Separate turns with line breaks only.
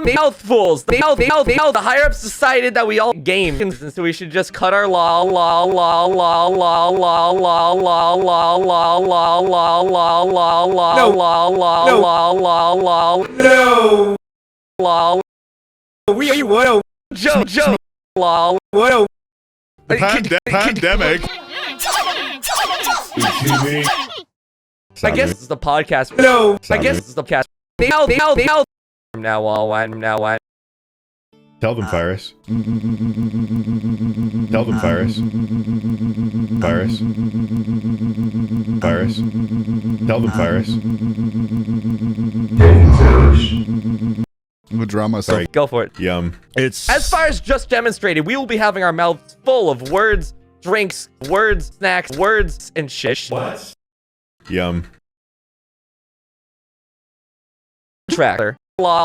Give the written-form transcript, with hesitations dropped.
Meowthfools. The higher ups decided that we all game, and so we should just cut our
No. We what?
Joe.
What?
Pandemic.
I guess it's the podcast.
No.
I guess it's the podcast. From now on.
Tell them, Virus. Tell them, Virus. Virus. Virus. Tell them, Virus.
I'm gonna draw myself.
Go for it.
Yum. It's
As far as just demonstrated, we will be having our mouths full of words, drinks, words, snacks, words, and shish.
What? Yum.
Tractor. Lol.